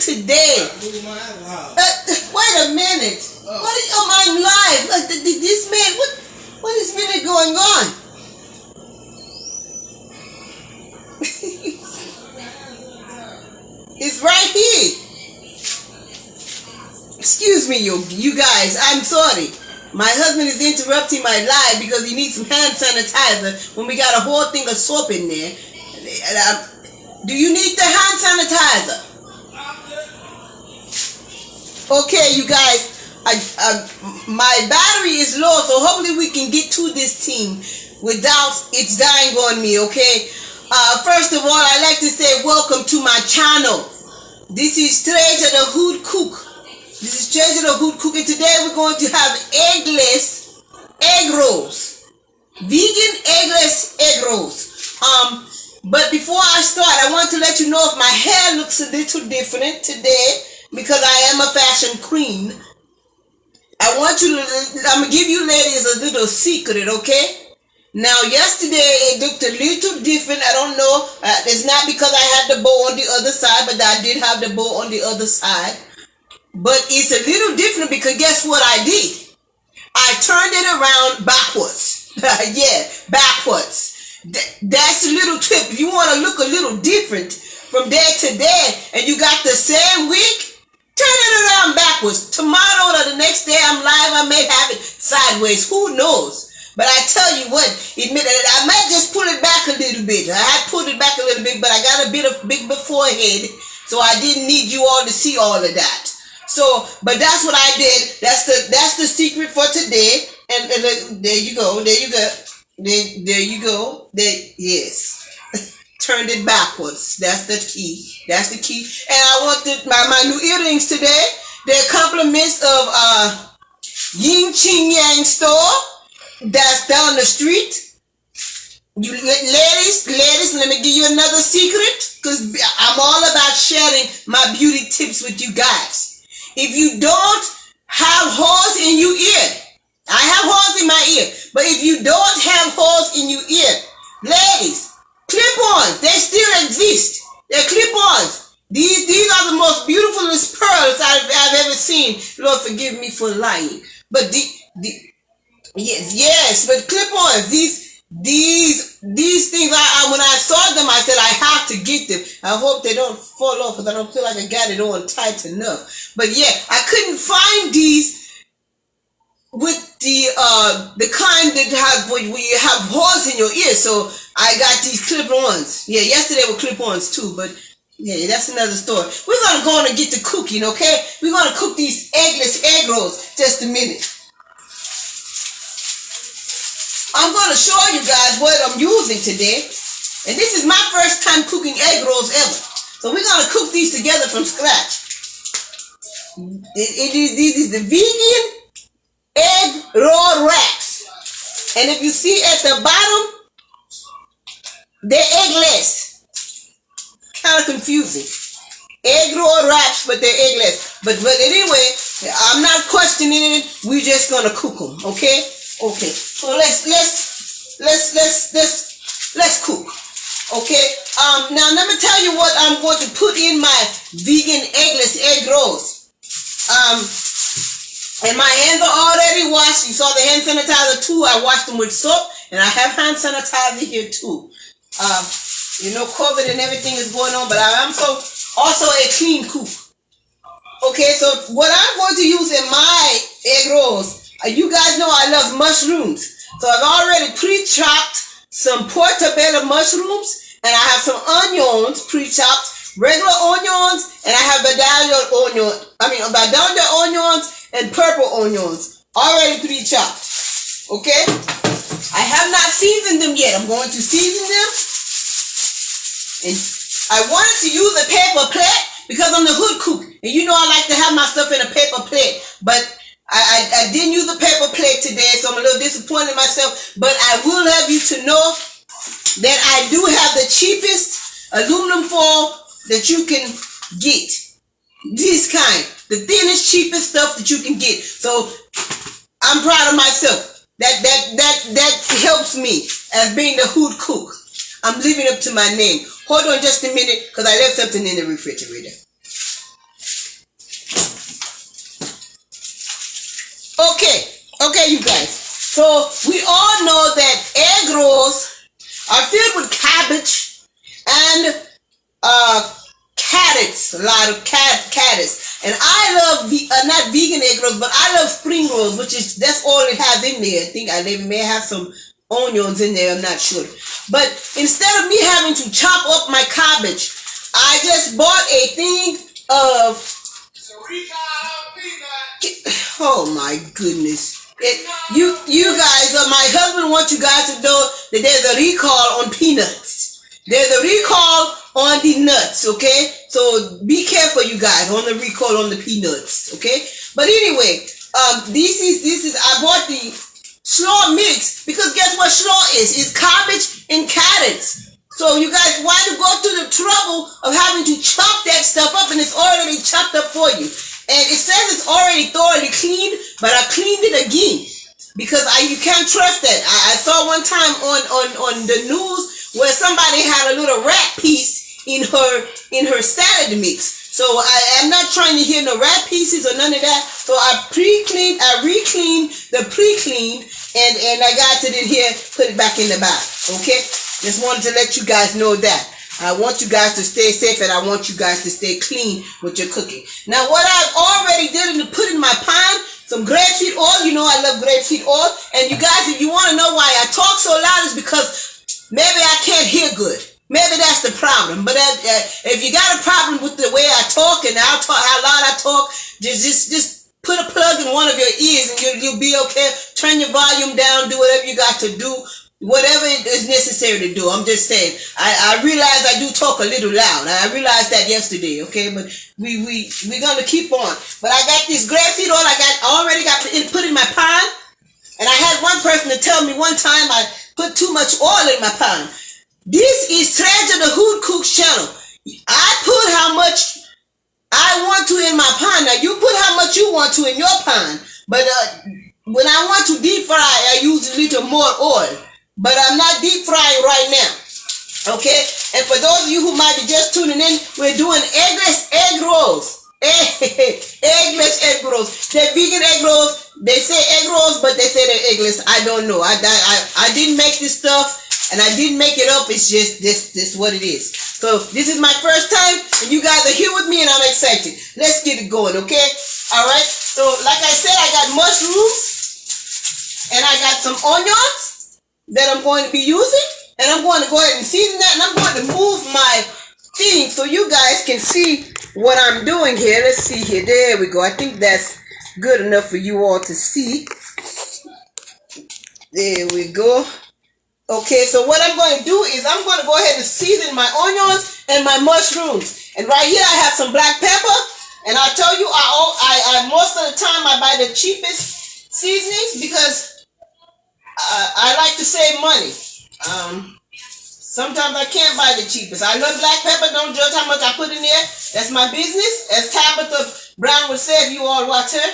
today. Wait a minute. What is I'm live? This man, what is really going on? It's right here. Excuse me, you guys. I'm sorry. My husband is interrupting my live because he needs some hand sanitizer when we got a whole thing of soap in there. Do you need the hand sanitizer? Okay, you guys. My battery is low, so hopefully we can get to this team without it dying on me, okay? First of all, I'd like to say welcome to my channel. This is Treasure the Hood Cook. This is Treasure the Hood Cook, and today we're going to have eggless egg rolls. Vegan eggless egg rolls. But before I start, I want to let you know if my hair looks a little different today because I am a fashion queen. I'm gonna give you ladies a little secret, okay? Now, yesterday it looked a little different. I don't know. It's not because I had the bow on the other side, but I did have the bow on the other side. But it's a little different because guess what I did? I turned it around backwards. Yeah, backwards. That's a little tip. If you want to look a little different from day to day and you got the same wig, turn it around backwards. Tomorrow or the next day I'm live, I may have it sideways. Who knows? But I tell you what, I might just pull it back a little bit. I had pulled it back a little bit, but I got a bit of big forehead, so I didn't need you all to see all of that. So, but that's what I did. That's the secret for today. And there you go. There you go. There you go. Yes. Turned it backwards. That's the key. That's the key. And I want my new earrings today. They're compliments of Yin Ching Yang store. That's down the street. You ladies, let me give you another secret, because I'm all about sharing my beauty tips with you guys. If you don't have holes in your ear, I have holes in my ear, but if you don't have holes in your ear, ladies, clip-ons, they still exist. They're clip-ons. These are the most beautifulest pearls I've ever seen. Lord forgive me for lying. But yes, but clip-ons, these things, when I saw them, I said, I have to get them. I hope they don't fall off because I don't feel like I got it on tight enough. But yeah, I couldn't find these with the kind that have where you have holes in your ear. So I got these clip-ons. Yeah, yesterday were clip-ons too, but yeah, that's another story. We're gonna go on and get to cooking, okay? We're gonna cook these eggless egg rolls. Just a minute. I'm going to show you guys what I'm using today. And this is my first time cooking egg rolls ever. So we're going to cook these together from scratch. This is the vegan egg roll wraps. And if you see at the bottom, they're eggless. Kind of confusing. Egg roll wraps, but they're eggless. But anyway, I'm not questioning it. We're just going to cook them, okay? Okay, so let's cook. Okay. Now let me tell you what I'm going to put in my vegan eggless egg rolls. And my hands are already washed. You saw the hand sanitizer too. I washed them with soap, and I have hand sanitizer here too. You know, COVID and everything is going on, but I'm also a clean cook. Okay, so what I'm going to use in my egg rolls. You guys know I love mushrooms. So I've already pre-chopped some portobello mushrooms, and I have some onions pre-chopped, regular onions, and I have Vidalia onions and purple onions already pre-chopped. Okay? I have not seasoned them yet. I'm going to season them. And I wanted to use a paper plate because I'm the hood cook. And you know I like to have my stuff in a paper plate. But I didn't use a paper plate today, so I'm a little disappointed in myself. But I will have you to know that I do have the cheapest aluminum foil that you can get. This kind. The thinnest, cheapest stuff that you can get. So I'm proud of myself. That helps me as being the hood cook. I'm living up to my name. Hold on just a minute, because I left something in the refrigerator. Okay, you guys. So we all know that egg rolls are filled with cabbage and carrots, a lot of carrots. And I love not vegan egg rolls, but I love spring rolls, that's all it has in there. I think they may have some onions in there. I'm not sure. But instead of me having to chop up my cabbage, I just bought a thing of. Oh my goodness. You guys, my husband wants you guys to know that there's a recall on peanuts. There's a recall on the nuts, okay? So be careful, you guys, on the recall on the peanuts, okay? But anyway, this is I bought the slaw mix because guess what slaw is? It's cabbage and carrots. So you guys, why to go through the trouble of having to chop that stuff up and it's already chopped up for you? And it says it's already thoroughly cleaned, but I cleaned it again because you can't trust that. I saw one time on the news where somebody had a little rat piece in her salad mix. So I'm not trying to hear no rat pieces or none of that. So I recleaned the pre-cleaned, and I got it in here, put it back in the bag. Okay, just wanted to let you guys know that. I want you guys to stay safe and I want you guys to stay clean with your cooking. Now what I've already did is put in my pan some grapeseed oil. You know I love grapeseed oil. And you guys, if you want to know why I talk so loud, is because maybe I can't hear good. Maybe that's the problem. But if you got a problem with the way I talk and how loud I talk, just put a plug in one of your ears and you'll be okay. Turn your volume down, do whatever you got to do. Whatever is necessary to do. I'm just saying. I realize I do talk a little loud. I realized that yesterday, okay? But we're gonna keep on. But I got this grapeseed oil. I already got it put in my pan. And I had one person to tell me one time I put too much oil in my pan. This is Treasure the Hood Cook's channel. I put how much I want to in my pan. Now you put how much you want to in your pan. But when I want to deep fry, I use a little more oil. But I'm not deep frying right now, okay? And for those of you who might be just tuning in, we're doing eggless egg rolls. Eggless egg rolls. They're vegan egg rolls. They say egg rolls, but they say they're eggless. I don't know. I didn't make this stuff, and I didn't make it up. It's just this what it is. So this is my first time, and you guys are here with me, and I'm excited. Let's get it going, okay? All right. So like I said, I got mushrooms, and I got some onions that I'm going to be using, and I'm going to go ahead and season that, and I'm going to move my thing so you guys can see what I'm doing here. Let's see here. There we go. I think that's good enough for you all to see. There we go. Okay, so what I'm going to do is I'm going to go ahead and season my onions and my mushrooms. And right here I have some black pepper, and I'll tell you, I most of the time I buy the cheapest seasonings because I like to save money. Sometimes I can't buy the cheapest. I love black pepper. Don't judge how much I put in there. That's my business. As Tabitha Brown would say if you all watch her.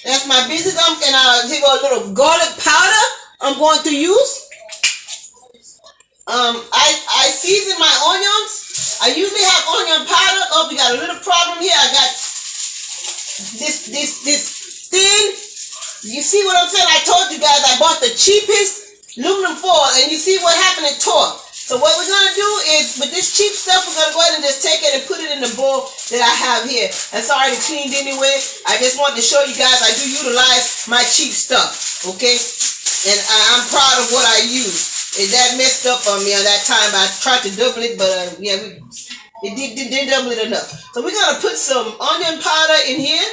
That's my business. And I'll take a little garlic powder I'm going to use. I season my onions. I usually have onion powder. Oh, we got a little problem here. I got this thin. You see what I'm saying? I told you guys I bought the cheapest aluminum foil, and you see what happened? It tore. So what we're going to do is, with this cheap stuff, we're going to go ahead and just take it and put it in the bowl that I have here. That's already cleaned anyway. I just wanted to show you guys I do utilize my cheap stuff, okay? And I'm proud of what I use. That messed up on me on that time. I tried to double it, but yeah, it didn't double it enough. So we're going to put some onion powder in here.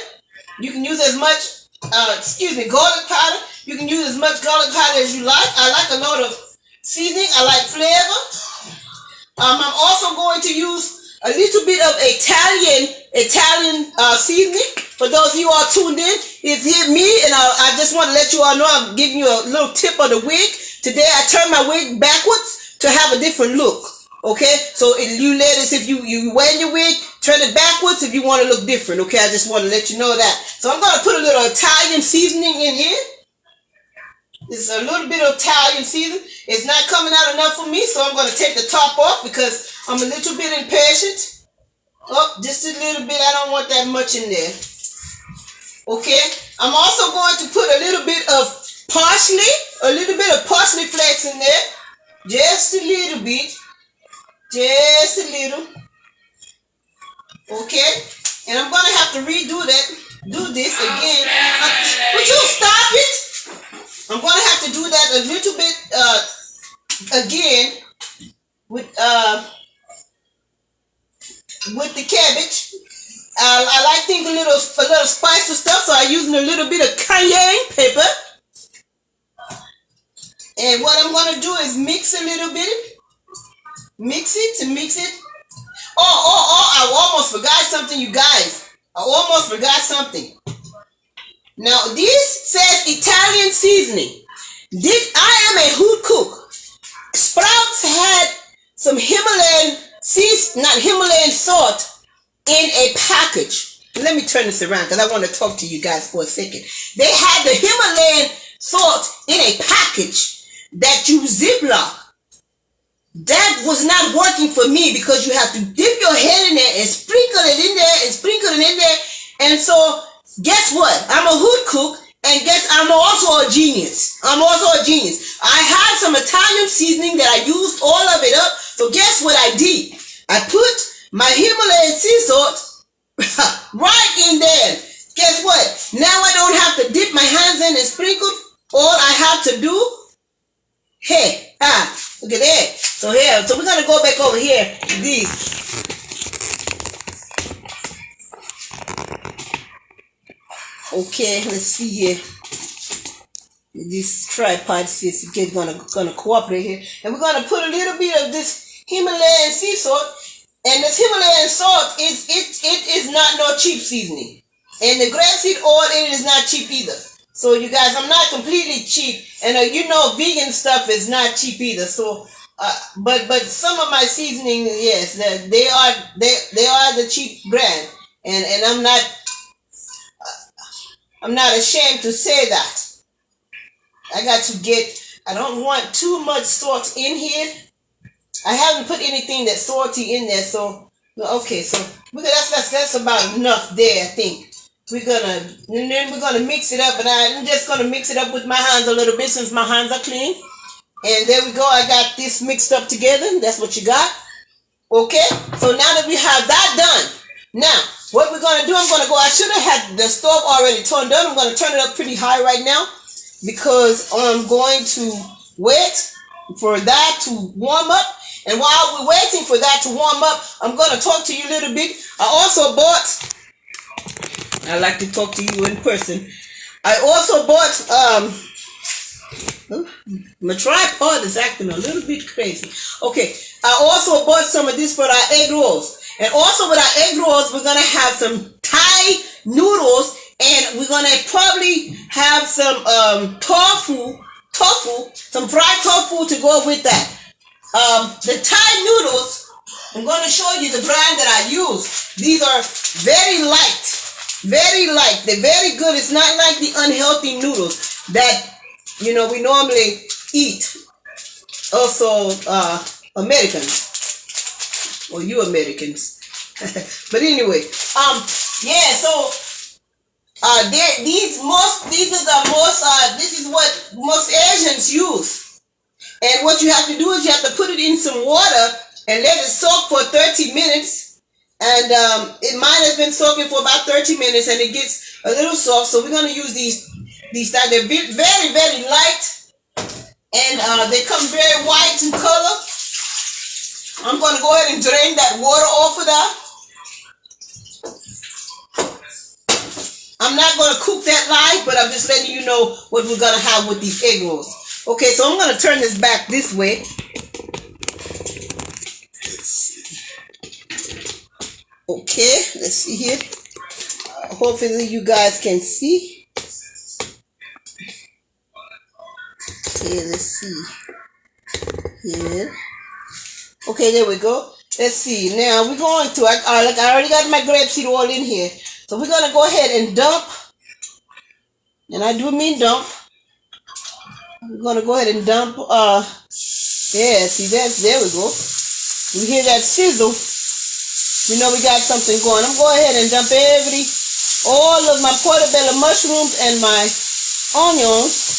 You can use as much garlic powder. You can use as much garlic powder as you like. I like a lot of seasoning. I like flavor. I'm also going to use a little bit of Italian seasoning. For those of you all tuned in, it's here me, and I just want to let you all know I'm giving you a little tip of the wig. Today I turned my wig backwards to have a different look. Okay, so you ladies, if you wear your wig, turn it backwards if you want to look different. Okay, I just want to let you know that. So I'm going to put a little Italian seasoning in here. It's a little bit of Italian seasoning. It's not coming out enough for me, so I'm going to take the top off because I'm a little bit impatient. Oh, just a little bit. I don't want that much in there. Okay, I'm also going to put a little bit of parsley flakes in there, just a little bit, just a little. Okay, and I'm gonna have to do this again. Would you stop it? I'm gonna have to do that a little bit again with the cabbage. I like things a little spicy stuff, so I'm using a little bit of cayenne pepper. And what I'm gonna do is mix a little bit, mix it. Oh! I almost forgot something, you guys. I almost forgot something. Now this says Italian seasoning. I am a hood cook. Sprouts had some not Himalayan salt in a package. Let me turn this around because I want to talk to you guys for a second. They had the Himalayan salt in a package that you Ziploc. That was not working for me because you have to dip your head in there and sprinkle it in there. And so guess what? I'm a hood cook, and I'm also a genius. I had some Italian seasoning that I used all of it up. So guess what I did? I put my Himalayan sea salt right in there. Guess what? Now I don't have to dip my hands in and sprinkle. All I have to do, look at that. So we're gonna go back over here to these. Okay, let's see here. This tripod is gonna cooperate here, and we're gonna put a little bit of this Himalayan sea salt. And this Himalayan salt is not no cheap seasoning, and the grapeseed oil it is not cheap either. So you guys, I'm not completely cheap, and vegan stuff is not cheap either. So, but some of my seasoning, yes, they are the cheap brand, and I'm not ashamed to say that. I don't want too much salt in here. I haven't put anything that's salty in there, so okay. So that's about enough there. I think we're gonna mix it up, and I'm just gonna mix it up with my hands a little bit since my hands are clean. And there we go. I got this mixed up together. That's what you got. Okay. So now that we have that done, now what we're gonna do? I should have had the stove already turned on. I'm gonna turn it up pretty high right now because I'm going to wait for that to warm up. And while we're waiting for that to warm up, I'm going to talk to you a little bit. I like to talk to you in person. I also bought, my tripod is acting a little bit crazy. Okay, I also bought some of this for our egg rolls. And also with our egg rolls, we're going to have some Thai noodles, and we're going to probably have some tofu, some fried tofu to go with that. The Thai noodles, I'm going to show you the brand that I use. These are very light. They're very good. It's not like the unhealthy noodles that, we normally eat. Also, Americans, or you Americans. But anyway, this is what most Asians use. And what you have to do is you have to put it in some water and let it soak for 30 minutes. And mine has been soaking for about 30 minutes, and it gets a little soft. So we're going to use these. They're very, very light, and they come very white in color. I'm going to go ahead and drain that water off of that. I'm not going to cook that live, but I'm just letting you know what we're going to have with these egg rolls. Okay, so I'm going to turn this back this way. Let's see. Okay, let's see here. Hopefully you guys can see. Okay, let's see. Here. Okay, there we go. Let's see. Now we're going to, I already got my grapeseed oil in here. So we're going to go ahead and dump. And I do mean dump. We're going to go ahead and dump, see that, there we go. We hear that sizzle. We know we got something going. I'm going to go ahead and dump all of my portobello mushrooms and my onions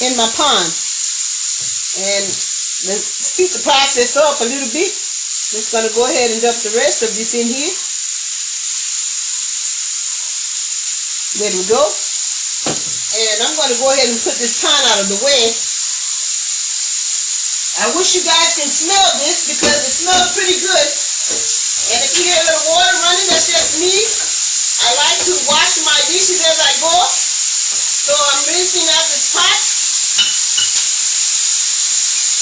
in my pan. And let's speed the process up a little bit. Just gonna go ahead and dump the rest of this in here. There we go. And I'm gonna go ahead and put this pan out of the way. I wish you guys can smell this because it smells pretty good. And if you hear a little water running, that's just me. I like to wash my dishes as I go. So I'm rinsing out this pot.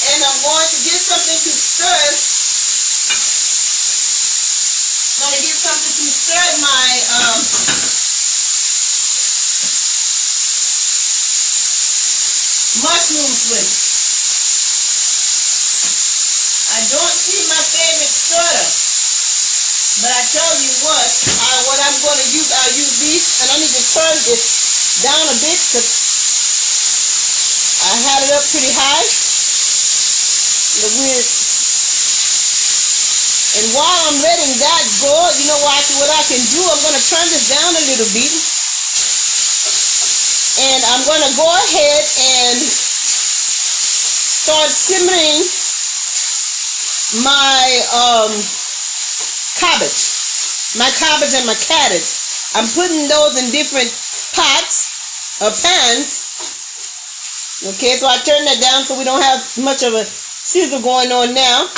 And I'm going to get something to stir. I'm going to get something to stir my mushrooms with. I don't keep my favorite stirrer, but I tell you what I'm going to use, I'll use this, and I need to turn this down a bit because I had it up pretty high. And while I'm letting that go, you know what I can do? I'm going to turn this down a little bit. And I'm going to go ahead and start simmering my cabbage. My cabbage and my cabbage. I'm putting those in different pots or pans. Okay, so I turn that down so we don't have much of a sizzle going on now.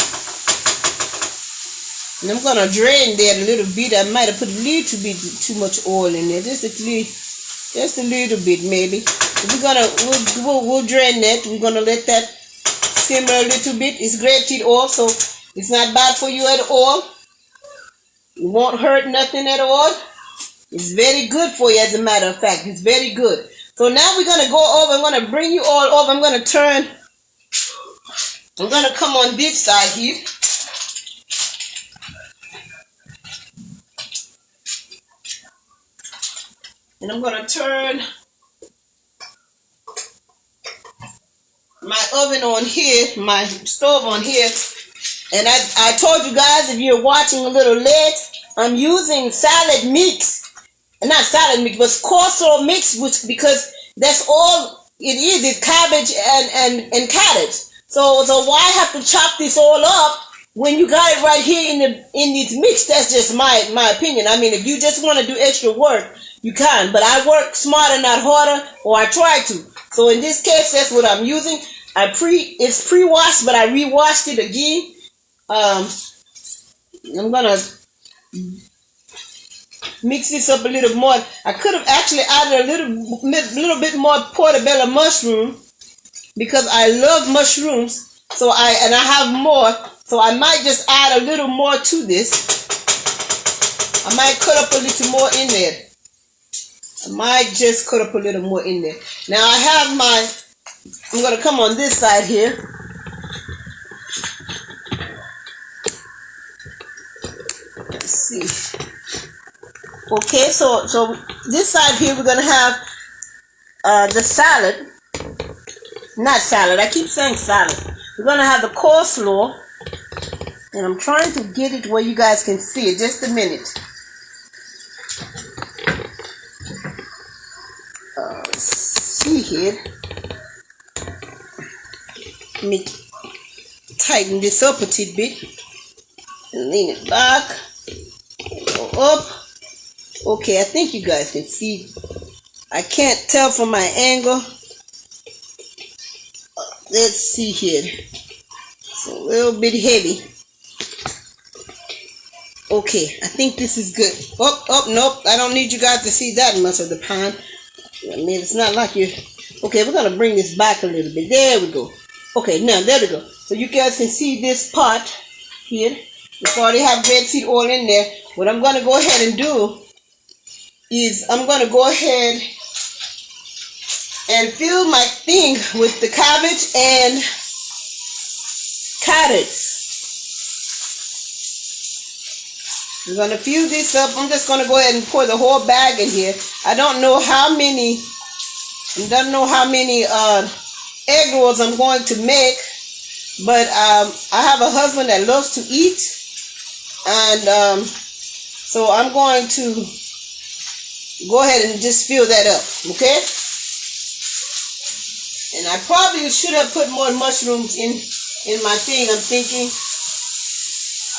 And I'm gonna drain that a little bit. I might have put a little bit too much oil in there, just a little bit maybe. We'll drain that. We're gonna let that simmer a little bit. It's grapeseed oil, so it's not bad for you at all. It won't hurt nothing at all. It's very good for you, as a matter of fact. It's very good. So now we're gonna go over. I'm gonna bring you all over. I'm gonna come on this side here. And I'm going to turn my oven on here, my stove on here. And I told you guys, if you're watching a little late, I'm using salad mix. Not salad mix, but coleslaw mix, because that's all it is. It's cabbage and cabbage. So why have to chop this all up when you got it right here in this mix? That's just my opinion. I mean, if you just want to do extra work, you can, but I work smarter, not harder, or I try to. So in this case, that's what I'm using. It's pre-washed, but I re-washed it again. I'm gonna mix this up a little more. I could have actually added a little bit more portobello mushroom because I love mushrooms. So I have more, so I might just add a little more to this. I might cut up a little more in there. Now I have I'm going to come on this side here. Let's see. Okay, so this side here we're going to have the salad. Not salad, I keep saying salad. We're going to have the coleslaw. And I'm trying to get it where you guys can see it. Just a minute. See here. Let me tighten this up a tidbit bit and lean it back. Go up. Okay, I think you guys can see. I can't tell from my angle. Let's see here. It's a little bit heavy. Okay, I think this is good. Oh, nope. I don't need you guys to see that much of the pan. I mean, it's not like you're... Okay, we're going to bring this back a little bit. There we go. Okay, now, there we go. So you guys can see this pot here. It's already have rapeseed oil in there. What I'm going to go ahead and do is I'm going to go ahead and fill my thing with the cabbage and carrots. We're going to fill this up. I'm just going to go ahead and pour the whole bag in here. I don't know how many egg rolls I'm going to make, but I have a husband that loves to eat, and So I'm going to go ahead and just fill that up, okay? And I probably should have put more mushrooms in my thing. I'm thinking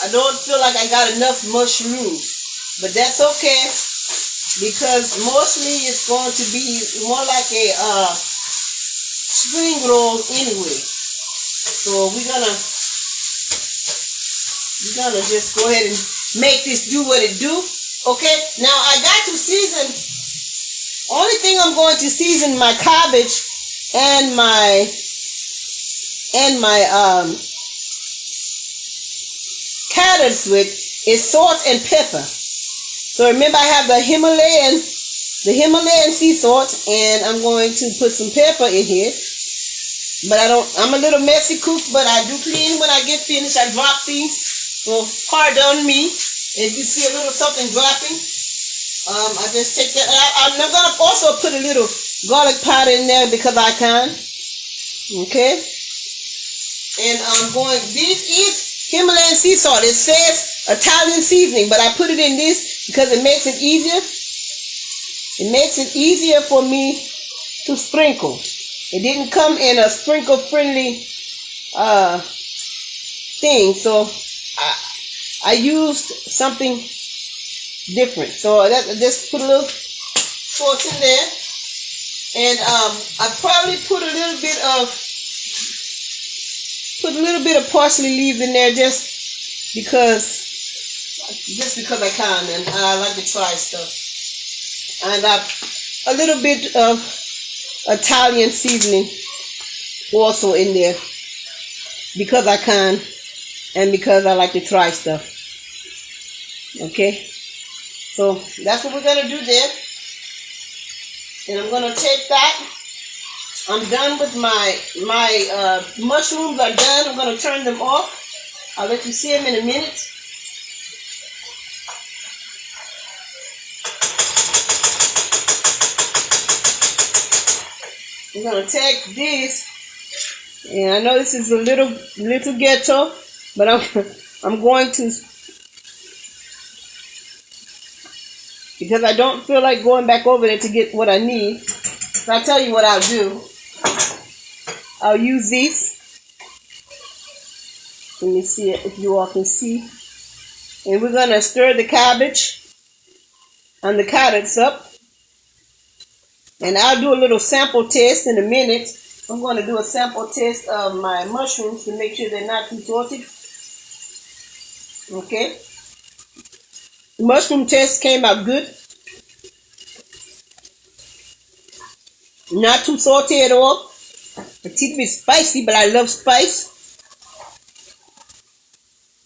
I don't feel like I got enough mushrooms, but that's okay because mostly it's going to be more like a spring roll anyway. So we're gonna just go ahead and make this do what it do. Okay, now I got to season. Only thing I'm going to season my cabbage and my carrots with is salt and pepper. So remember, I have the Himalayan sea salt, and I'm going to put some pepper in here. But I'm a little messy cook, but I do clean when I get finished. I drop things, so pardon me if you see a little something dropping. I just take that out. I'm gonna also put a little garlic powder in there because I can. Okay. And this is Himalayan sea salt. It says Italian seasoning, but I put it in this because it makes it easier. It makes it easier for me to sprinkle. It didn't come in a sprinkle friendly thing, so I used something different. So I just put a little salt in there, and I probably put a little bit of parsley leaves in there just because I can, and I like to try stuff. And a little bit of Italian seasoning also in there because I can and because I like to try stuff. Okay, so that's what we're gonna do there. And I'm gonna take that. I'm done with my mushrooms are done. I'm gonna turn them off. I'll let you see them in a minute. I'm gonna take this, and I know this is a little ghetto, but I'm going to, because I don't feel like going back over there to get what I need. So I'll tell you what I'll do. I'll use these. Let me see if you all can see. And we're gonna stir the cabbage and the carrots up. And I'll do a little sample test in a minute. I'm going to do a sample test of my mushrooms to make sure they're not too salty. Okay. The mushroom test came out good. Not too salty at all. A little bit spicy, but I love spice.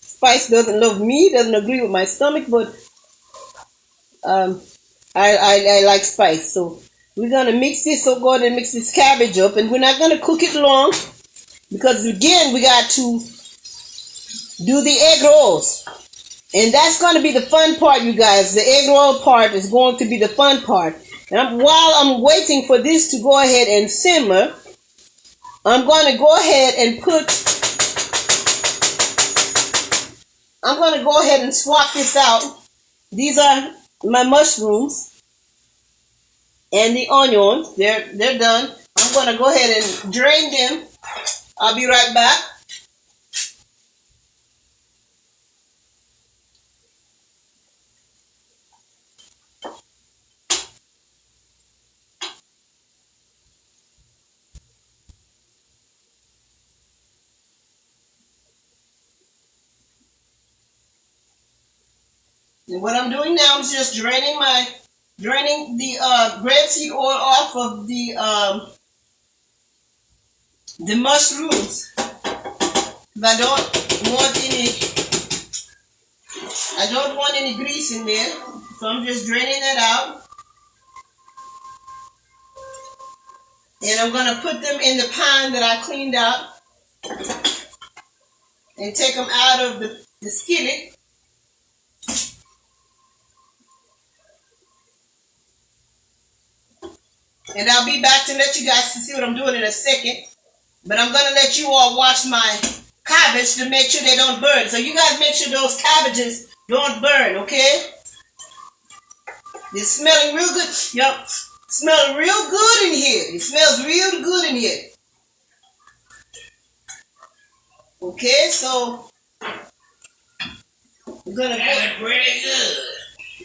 Spice doesn't love me, doesn't agree with my stomach, but I like spice. So we're going to mix this, so go ahead and mix this cabbage up. And we're not going to cook it long because, again, we got to do the egg rolls. And that's going to be the fun part, you guys. The egg roll part is going to be the fun part. And while I'm waiting for this to go ahead and simmer, I'm going to go ahead and swap this out. These are my mushrooms. And the onions, they're done. I'm going to go ahead and drain them. I'll be right back. And what I'm doing now is just draining the grapeseed oil off of the mushrooms. I don't want any grease in there, so I'm just draining that out. And I'm going to put them in the pan that I cleaned out and take them out of the skillet. And I'll be back to let you guys see what I'm doing in a second. But I'm going to let you all watch my cabbage to make sure they don't burn. So you guys make sure those cabbages don't burn, okay? It's smelling real good. Yup. Smelling real good in here. It smells real good in here. Okay, so we're gonna go. Pretty good.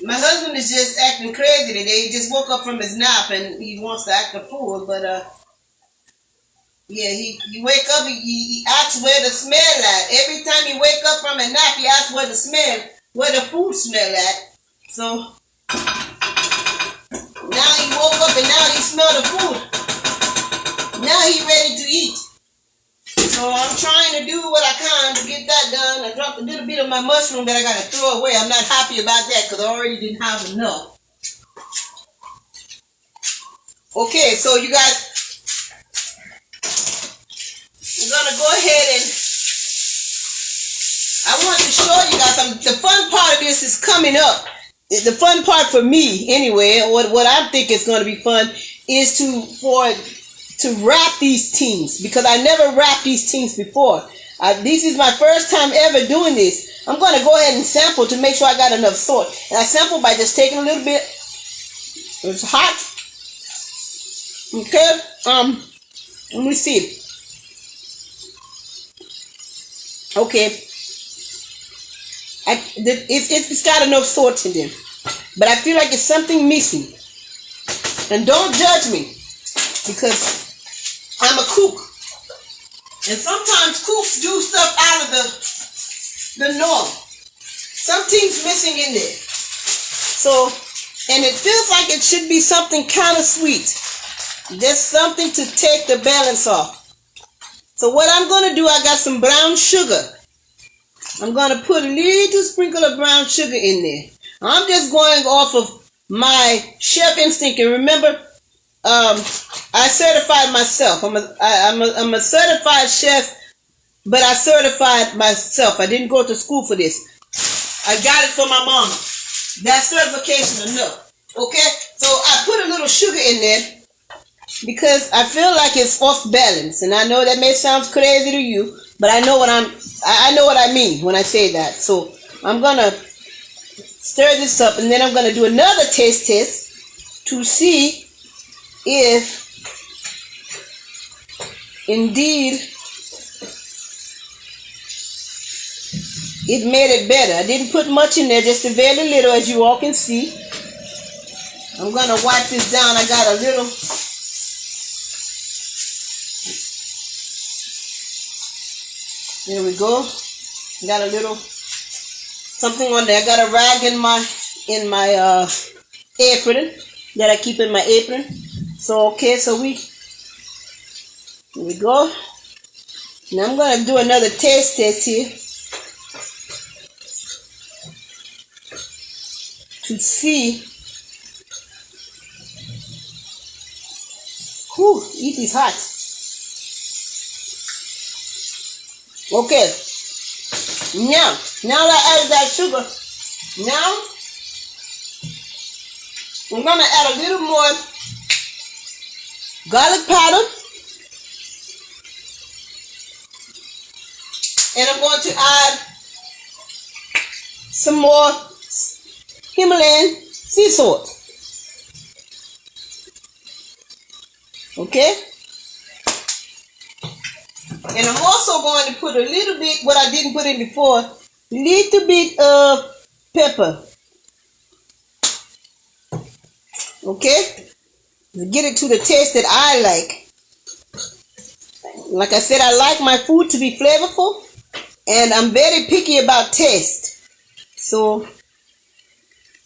My husband is just acting crazy today. He just woke up from his nap and he wants to act a fool, but yeah, he wake up, he asks where the smell at. Every time he wake up from a nap, he asks where the food smell at. So now he woke up and now he smell the food. Now he ready to eat. So I'm trying to do what I can to get that done. I dropped a little bit of my mushroom that I got to throw away. I'm not happy about that because I already didn't have enough. Okay, so you guys, we're going to go ahead and I want to show you guys something. The fun part of this is coming up. The fun part for me, anyway, what I think is going to be fun is to wrap these teams, because I never wrapped these teams before. This is my first time ever doing this. I'm going to go ahead and sample to make sure I got enough salt. And I sample by just taking a little bit. It's hot. Okay. Let me see. Okay. It's got enough salt in there, but I feel like it's something missing. And don't judge me, because I'm a cook, and sometimes cooks do stuff out of the norm. Something's missing in there. So, and it feels like it should be something kind of sweet. Just something to take the balance off. So what I'm going to do, I got some brown sugar. I'm going to put a little sprinkle of brown sugar in there. I'm just going off of my chef instinct. And remember, I certified myself. I'm a certified chef, but I certified myself. I didn't go to school for this. I got it from my mama. That certification enough. Okay? So I put a little sugar in there because I feel like it's off balance. And I know that may sound crazy to you, but I know what I mean when I say that. So I'm gonna stir this up, and then I'm gonna do another taste test to see if indeed it made it better. I didn't put much in there, just a very little, as you all can see. I'm gonna wipe this down. I got a little. There we go. Got a little something on there. I got a rag in my apron that I keep in my apron. So okay, so here we go. Now I'm gonna do another taste test here to see. Whew, it is hot. Okay. Now that I added that sugar, now I'm gonna add a little more garlic powder, and I'm going to add some more Himalayan sea salt. Okay? And I'm also going to put a little bit, what I didn't put in before, little bit of pepper. Okay? Get it to the taste that I like. Like I said, I like my food to be flavorful, and I'm very picky about taste. So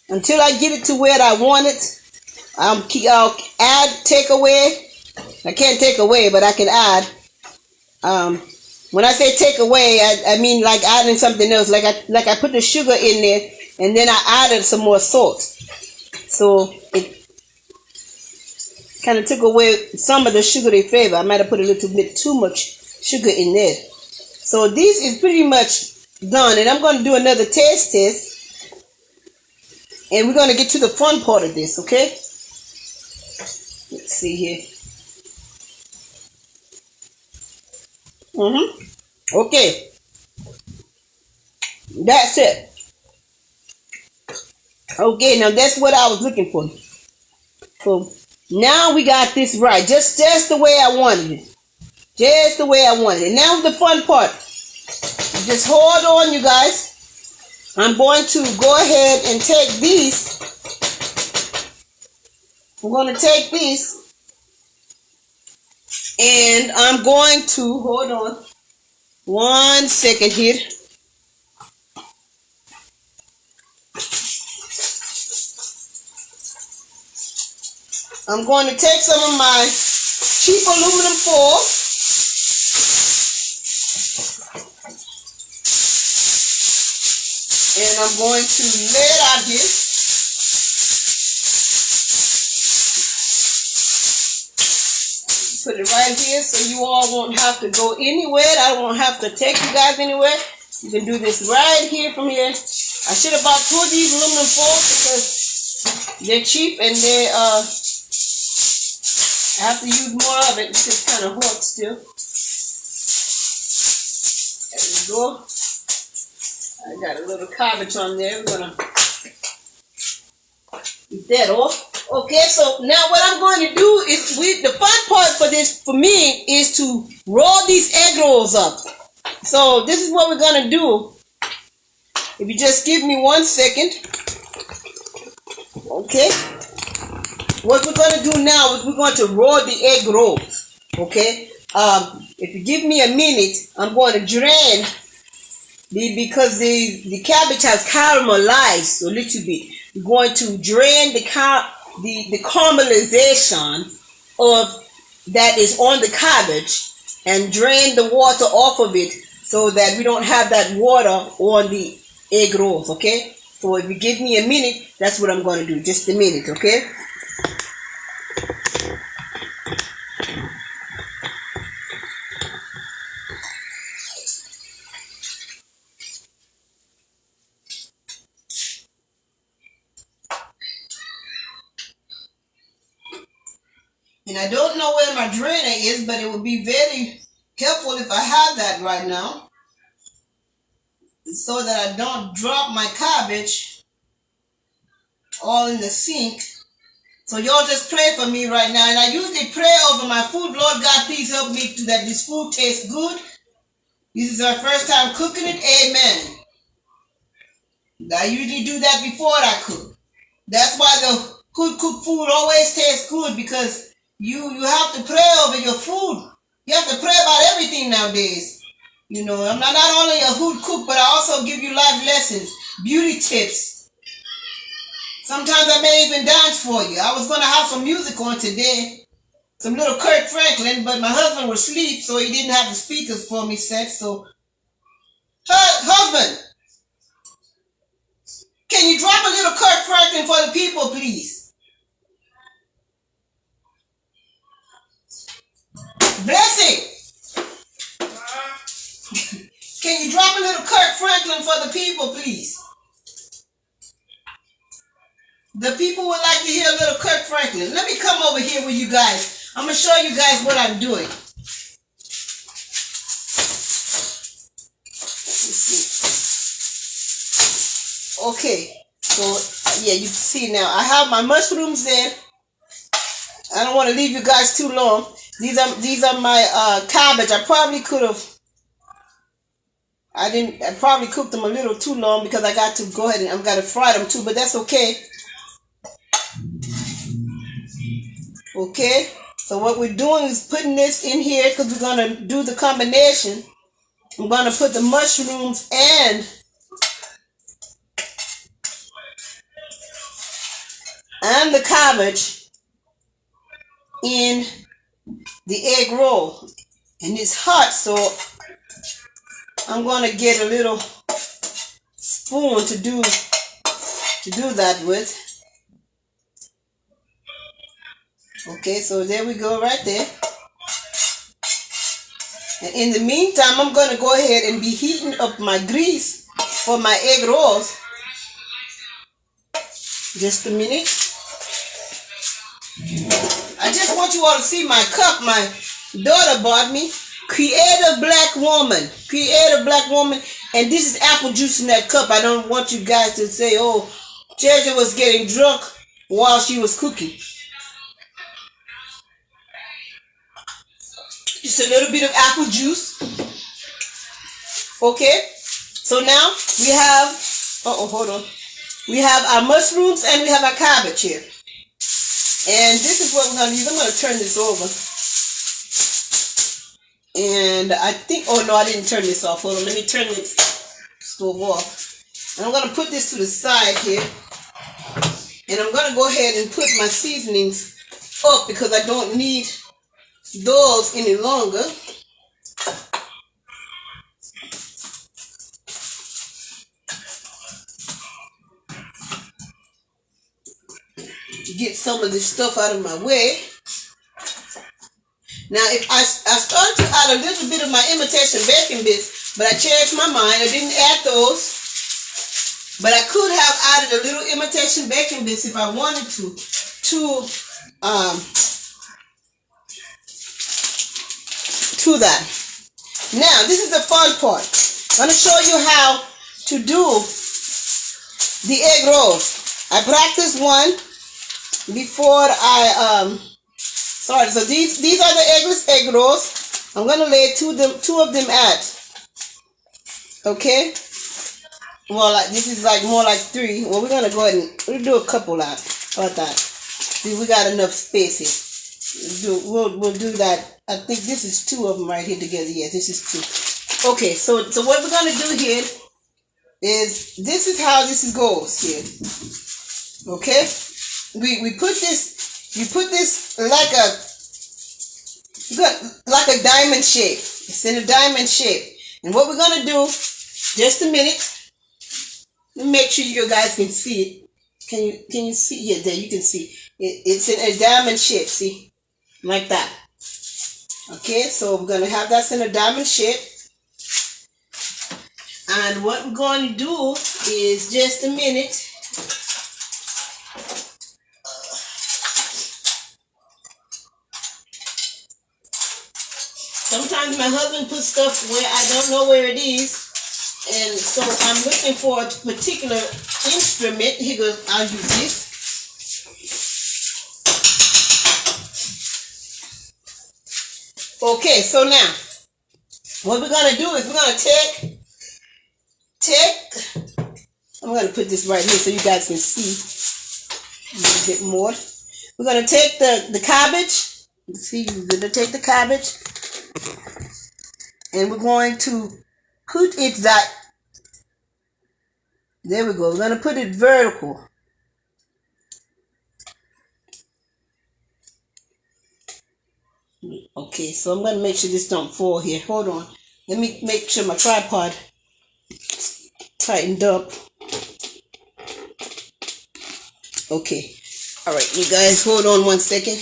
until I get it to where I want it, I'll take away. I can't take away, but I can add. When I say take away, I mean like adding something else. Like I put the sugar in there, and then I added some more salt. So it kind of took away some of the sugary flavor. I might have put a little bit too much sugar in there. So this is pretty much done, and I'm going to do another taste test, and we're going to get to the fun part of this. Okay? Let's see here. Okay, that's it. Okay, now that's what I was looking for. So now we got this right, just the way I wanted it. Just the way I wanted it. Now the fun part. Just hold on, you guys. I'm going to go ahead and take these. I'm going to take these. And I'm going to, hold on. 1 second here. I'm going to take some of my cheap aluminum foil. And I'm going to lay it out here. Put it right here so you all won't have to go anywhere. I won't have to take you guys anywhere. You can do this right here from here. I should have bought 2 of these aluminum foils because they're cheap and they I have to use more of it because it's kind of hot still. There we go. I got a little cabbage on there. We're gonna get that off. Okay, so now what I'm going to do is, the fun part for me is to roll these egg rolls up. So this is what we're gonna do. If you just give me 1 second. Okay. What we're going to do now is we're going to roll the egg rolls. Okay. If you give me a minute, I'm going to drain because the cabbage has caramelized a little bit. We're going to drain the caramelization of that is on the cabbage and drain the water off of it so that we don't have that water on the egg rolls. Okay. So if you give me a minute, that's what I'm going to do. Just a minute. Okay. And I don't know where my drainer is, but it would be very helpful if I had that right now, so that I don't drop my cabbage all in the sink. So y'all just pray for me right now. And I usually pray over my food. Lord God, please help me to that this food tastes good. This is our first time cooking it. Amen. I usually do that before I cook. That's why the good cooked food always tastes good, because you have to pray over your food. You have to pray about everything nowadays. You know, I'm not only a good cook, but I also give you life lessons, beauty tips. Sometimes I may even dance for you. I was going to have some music on today, some little Kirk Franklin, but my husband was asleep, so he didn't have the speakers for me set. So, husband, can you drop a little Kirk Franklin for the people, please? Blessing, can you drop a little Kirk Franklin for the people, please? The people would like to hear a little Kirk Franklin. Let me come over here with you guys. I'm going to show you guys what I'm doing. Let's see. Okay, so yeah, you can see now. I have my mushrooms there. I don't want to leave you guys too long. These are my cabbage. I probably could have. I probably cooked them a little too long because I got to go ahead and I've got to fry them too, but that's okay. Okay, so what we're doing is putting this in here because we're going to do the combination. I'm going to put the mushrooms and the cabbage in the egg roll. And it's hot, so I'm going to get a little spoon to do that with. Okay, so there we go right there. And in the meantime, I'm going to go ahead and be heating up my grease for my egg rolls. Just a minute. I just want you all to see my cup my daughter bought me. Creative Black Woman. Creative Black Woman. And this is apple juice in that cup. I don't want you guys to say, oh, Jeja was getting drunk while she was cooking. Just a little bit of apple juice. Okay, so now we have, hold on. We have our mushrooms and we have our cabbage here. And this is what we're going to use. I'm going to turn this over. And I think, oh no, I didn't turn this off. Hold on, let me turn this stove off. And I'm going to put this to the side here. And I'm going to go ahead and put my seasonings up because I don't need those any longer. Get some of this stuff out of my way. Now, if I started to add a little bit of my imitation bacon bits, but I changed my mind. I didn't add those. But I could have added a little imitation bacon bits if I wanted to that. Now, this is the fun part. I'm going to show you how to do the egg rolls. I practiced one before so these are the eggless egg rolls. I'm going to lay two of them out. Okay? Well, this is like more like 3. Well, we're going to go ahead and we'll do a couple out. How about that? See, we got enough space here. We'll do that. I think this is 2 of them right here together. Yes, this is 2. Okay, so what we're going to do here is, this is how this goes here. Okay? We put this, you put this like a diamond shape. It's in a diamond shape. And what we're going to do, just a minute, let me make sure you guys can see it. Can you see? Yeah, there you can see. It's in a diamond shape, see? Like that. Okay, so we're going to have that in a diamond shape. And what we're going to do is, just a minute. Sometimes my husband puts stuff where I don't know where it is. And so I'm looking for a particular instrument. Here goes, I'll use this. Okay, so now, what we're going to do is we're going to I'm going to put this right here so you guys can see a little bit more. We're going to take the cabbage. See, we're going to take the cabbage. And we're going to put it there we go. We're going to put it vertical. Okay, so I'm going to make sure this don't fall here. Hold on. Let me make sure my tripod is tightened up. Okay. All right, you guys, hold on one second.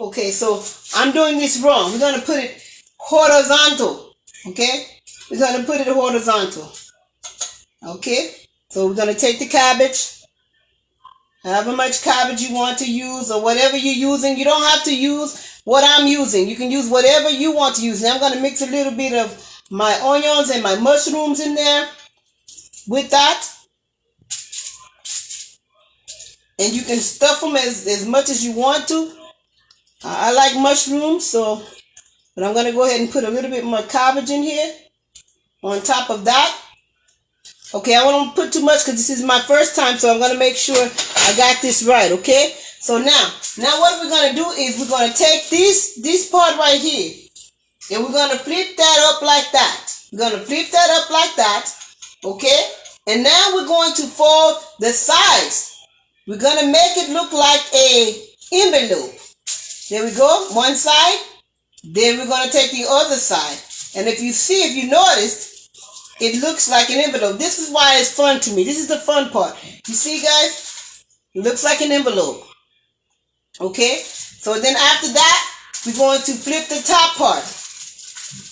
Okay, so I'm doing this wrong. We're going to put it horizontal. Okay? We're going to put it horizontal. Okay? So we're going to take the cabbage. However much cabbage you want to use or whatever you're using. You don't have to use what I'm using. You can use whatever you want to use. Now I'm going to mix a little bit of my onions and my mushrooms in there with that. And you can stuff them as much as you want to. I like mushrooms, but I'm going to go ahead and put a little bit more cabbage in here on top of that. Okay, I won't put too much because this is my first time, so I'm going to make sure I got this right, okay? So now what we're going to do is we're going to take this part right here, and we're going to flip that up like that. We're going to flip that up like that, okay? And now we're going to fold the sides. We're going to make it look like a envelope. There we go, one side. Then we're going to take the other side. And if you noticed, it looks like an envelope. This is why it's fun to me. This is the fun part. You see, guys? It looks like an envelope. Okay? So then after that, we're going to flip the top part.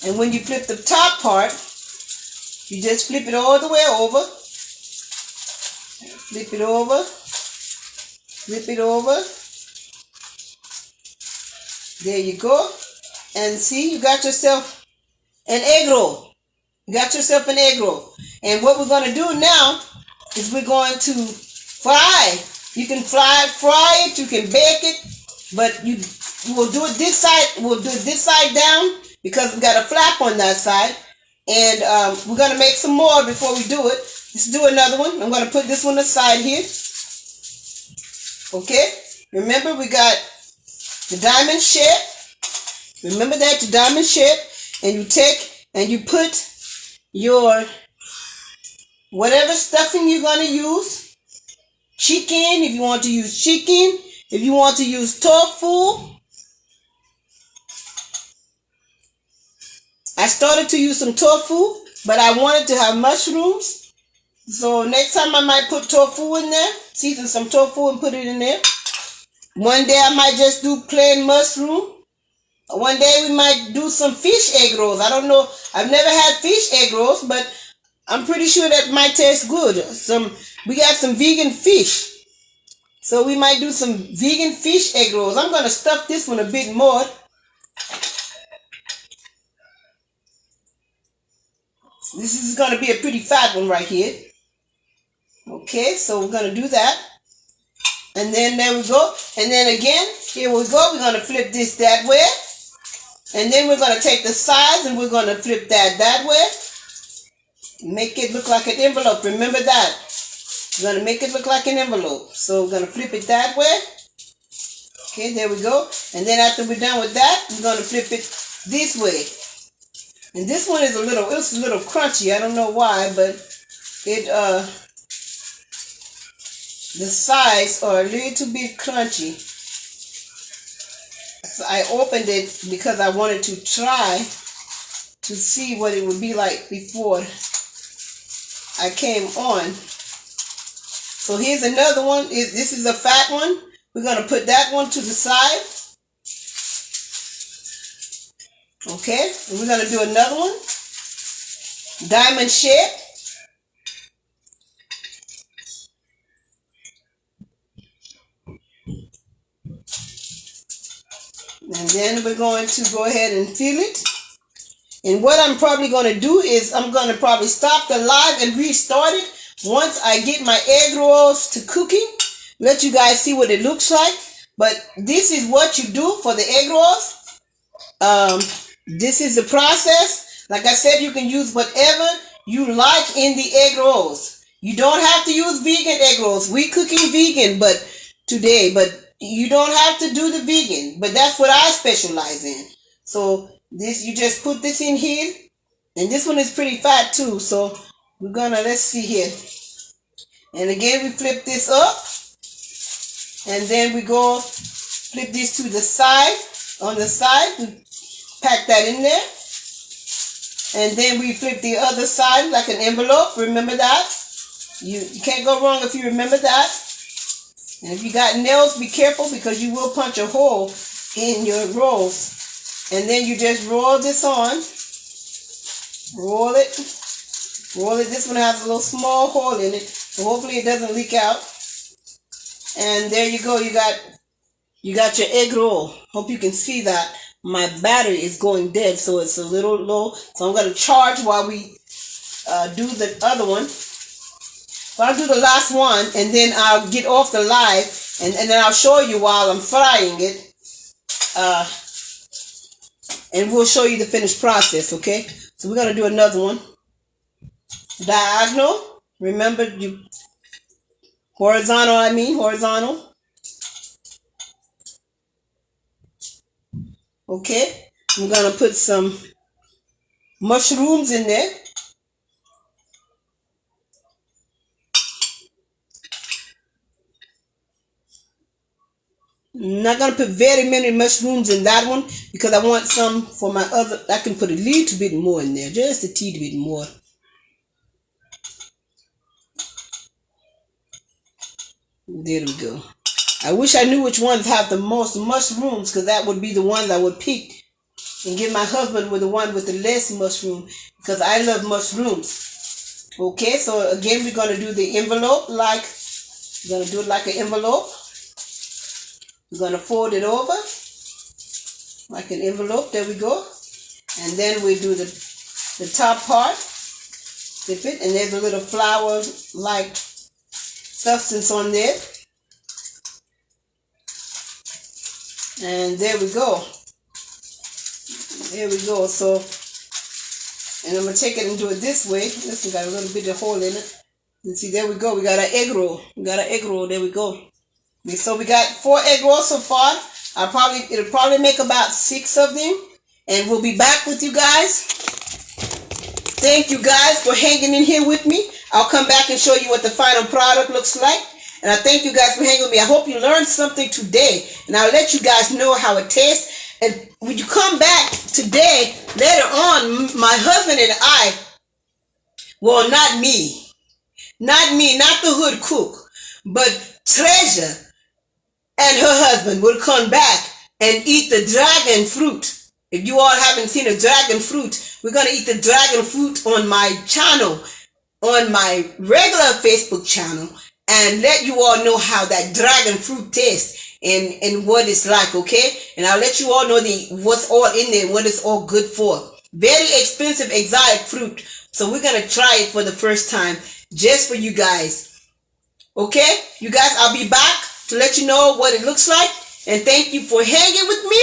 And when you flip the top part, you just flip it all the way over. Flip it over. Flip it over. There you go. And see, you got yourself an egg roll. You got yourself an egg roll. And what we're going to do now is we're going to fry. You can fry it, you can bake it, but we'll do it this side. We'll do it this side down because we got a flap on that side. And we're going to make some more before we do it. Let's do another one. I'm going to put this one aside here. Okay. Remember, we got the diamond shape. Remember that, the diamond shape. And you take and you put your whatever stuffing you're going to use. Chicken, if you want to use chicken. If you want to use tofu. I started to use some tofu, but I wanted to have mushrooms. So next time I might put tofu in there. Season some tofu and put it in there. One day I might just do plain mushroom. One day we might do some fish egg rolls. I don't know. I've never had fish egg rolls, but I'm pretty sure that might taste good. We got some vegan fish. So we might do some vegan fish egg rolls. I'm going to stuff this one a bit more. This is going to be a pretty fat one right here. Okay, so we're going to do that. And then there we go. And then again, here we go. We're going to flip this that way. And then we're going to take the sides and we're going to flip that way. Make it look like an envelope. Remember that. We're going to make it look like an envelope. So we're going to flip it that way. Okay, there we go. And then after we're done with that, we're going to flip it this way. And this one is it's a little crunchy. I don't know why, but the sides are a little bit crunchy. So I opened it because I wanted to try to see what it would be like before I came on. So here's another one. This is a fat one. We're going to put that one to the side. Okay, and we're going to do another one. Diamond shape. And then we're going to go ahead and fill it. And what I'm probably going to do is I'm going to probably stop the live and restart it once I get my egg rolls to cooking. Let you guys see what it looks like. But this is what you do for the egg rolls. This is the process. Like I said, you can use whatever you like in the egg rolls. You don't have to use vegan egg rolls. We're cooking vegan today, but you don't have to do the vegan. But that's what I specialize in. So this, you just put this in here. And this one is pretty fat too. So we're gonna, let's see here. And again, we flip this up. And then we go flip this to the side. On the side, we pack that in there. And then we flip the other side like an envelope. Remember that? You can't go wrong if you remember that. And if you got nails, be careful because you will punch a hole in your rolls. And then you just roll this on. Roll it. Roll it. This one has a little small hole in it. So hopefully it doesn't leak out. And there you go. You got your egg roll. Hope you can see that. My battery is going dead, so it's a little low. So I'm going to charge while we do the other one. So I'll do the last one, and then I'll get off the live, and then I'll show you while I'm frying it. And we'll show you the finished process, okay? So we're going to do another one. Diagonal. Remember, horizontal. Okay, I'm going to put some mushrooms in there. I'm not going to put very many mushrooms in that one because I want some for my other. I can put a little bit more in there, just a teeny bit more. There we go. I wish I knew which ones have the most mushrooms because that would be the ones I would pick and give my husband with the one with the less mushroom because I love mushrooms. Okay, so again we're going to do the envelope like, we're going to do it like an envelope. We're going to fold it over like an envelope. There we go. And then we do the top part. Dip it, and there's a little flour-like substance on there. And there we go. There we go. So, and I'm going to take it and do it this way. This one got a little bit of hole in it. And see, there we go. We got an egg roll. We got an egg roll. There we go. So we got 4 egg rolls so far. It'll probably make about 6 of them. And we'll be back with you guys. Thank you guys for hanging in here with me. I'll come back and show you what the final product looks like. And I thank you guys for hanging with me. I hope you learned something today. And I'll let you guys know how it tastes. And when you come back today, later on, my husband and I, well, not me, not the hood cook, but Treasure and her husband will come back and eat the dragon fruit. If you all haven't seen a dragon fruit, we're going to eat the dragon fruit on my channel, on my regular Facebook channel, and let you all know how that dragon fruit tastes and what it's like, okay? And I'll let you all know what's all in there, what it's all good for. Very expensive exotic fruit. So we're going to try it for the first time just for you guys. Okay? You guys, I'll be back to let you know what it looks like. And thank you for hanging with me.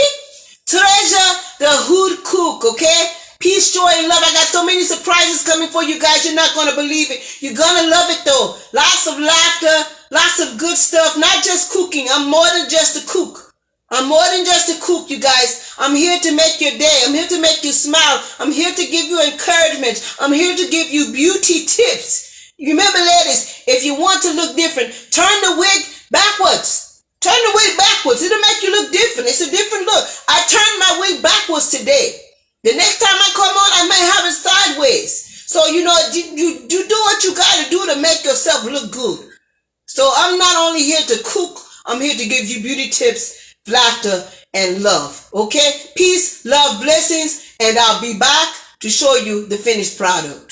Treasure the hood cook, okay? Peace, joy, and love. I got so many surprises coming for you guys. You're not going to believe it. You're going to love it, though. Lots of laughter, lots of good stuff. Not just cooking. I'm more than just a cook. I'm more than just a cook, you guys. I'm here to make your day. I'm here to make you smile. I'm here to give you encouragement. I'm here to give you beauty tips. You remember, ladies, if you want to look different, turn the wig backwards. Turn the wig backwards. It'll make you look different. It's a different look. I turned my wig backwards today. The next time I come on, I might have it sideways. So, you know, you do what you got to do to make yourself look good. So I'm not only here to cook, I'm here to give you beauty tips, laughter, and love. Okay? Peace, love, blessings, and I'll be back to show you the finished product.